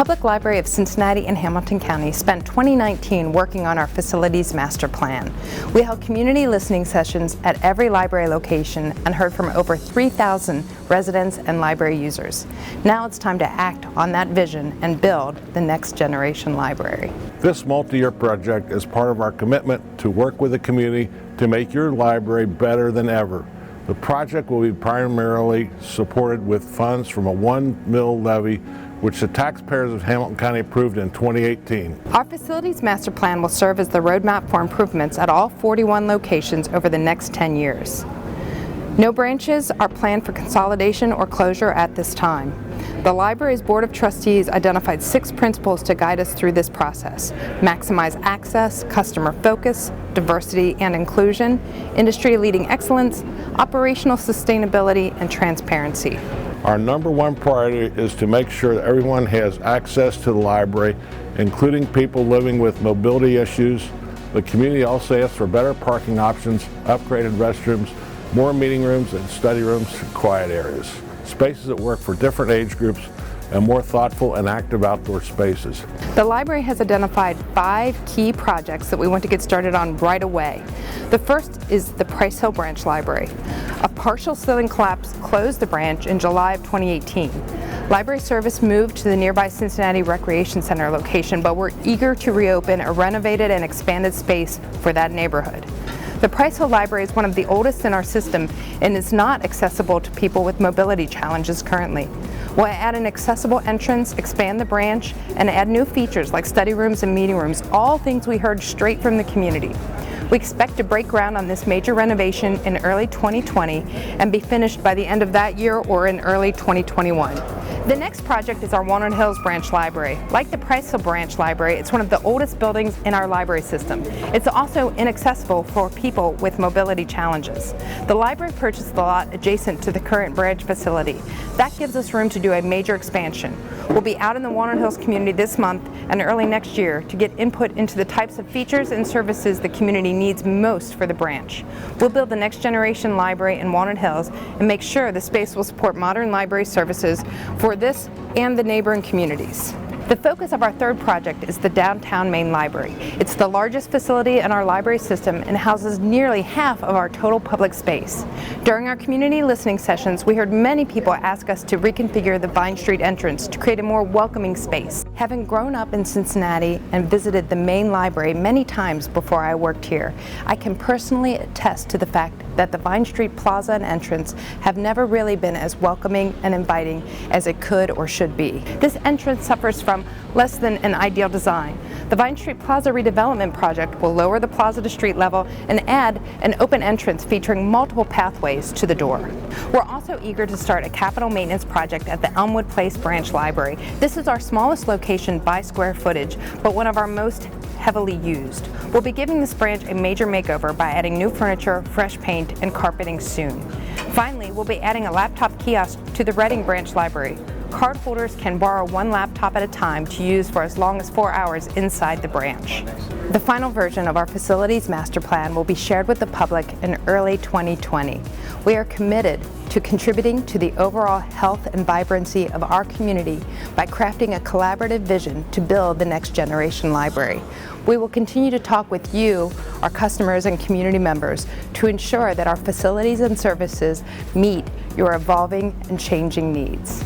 Public Library of Cincinnati and Hamilton County spent 2019 working on our facilities master plan. We held community listening sessions at every library location and heard from over 3,000 residents and library users. Now it's time to act on that vision and build the next generation library. This multi-year project is part of our commitment to work with the community to make your library better than ever. The project will be primarily supported with funds from a 1 mil levy which the taxpayers of Hamilton County approved in 2018. Our facilities master plan will serve as the roadmap for improvements at all 41 locations over the next 10 years. No branches are planned for consolidation or closure at this time. The library's Board of Trustees identified 6 principles to guide us through this process: maximize access, customer focus, diversity and inclusion, industry-leading excellence, operational sustainability, and transparency. Our number one priority is to make sure that everyone has access to the library, including people living with mobility issues. The community also asks for better parking options, upgraded restrooms, more meeting rooms and study rooms, and quiet areas, spaces that work for different age groups, and more thoughtful and active outdoor spaces. The library has identified 5 key projects that we want to get started on right away. The first is the Price Hill Branch Library. A partial ceiling collapse closed the branch in July of 2018. Library service moved to the nearby Cincinnati Recreation Center location, but we're eager to reopen a renovated and expanded space for that neighborhood. The Price Hill Library is one of the oldest in our system and is not accessible to people with mobility challenges currently. We'll add an accessible entrance, expand the branch, and add new features like study rooms and meeting rooms, all things we heard straight from the community. We expect to break ground on this major renovation in early 2020 and be finished by the end of that year or in early 2021. The next project is our Walnut Hills Branch Library. Like the Price Hill Branch Library, it's one of the oldest buildings in our library system. It's also inaccessible for people with mobility challenges. The library purchased the lot adjacent to the current branch facility. That gives us room to do a major expansion. We'll be out in the Walnut Hills community this month and early next year to get input into the types of features and services the community needs most for the branch. We'll build the next generation library in Walnut Hills and make sure the space will support modern library services for this and the neighboring communities. The focus of our third project is the Downtown Main Library. It's the largest facility in our library system and houses nearly half of our total public space. During our community listening sessions, we heard many people ask us to reconfigure the Vine Street entrance to create a more welcoming space. Having grown up in Cincinnati and visited the main library many times before I worked here, I can personally attest to the fact that the Vine Street Plaza and entrance have never really been as welcoming and inviting as it could or should be. This entrance suffers from less than an ideal design. The Vine Street Plaza redevelopment project will lower the plaza to street level and add an open entrance featuring multiple pathways to the door. We're also eager to start a capital maintenance project at the Elmwood Place Branch Library. This is our smallest location by square footage, but one of our most heavily used. We'll be giving this branch a major makeover by adding new furniture, fresh paint, and carpeting soon. Finally, we'll be adding a laptop kiosk to the Reading Branch Library. Cardholders can borrow 1 laptop at a time to use for as long as 4 hours inside the branch. The final version of our facilities master plan will be shared with the public in early 2020. We are committed to contributing to the overall health and vibrancy of our community by crafting a collaborative vision to build the next generation library. We will continue to talk with you, our customers and community members, to ensure that our facilities and services meet your evolving and changing needs.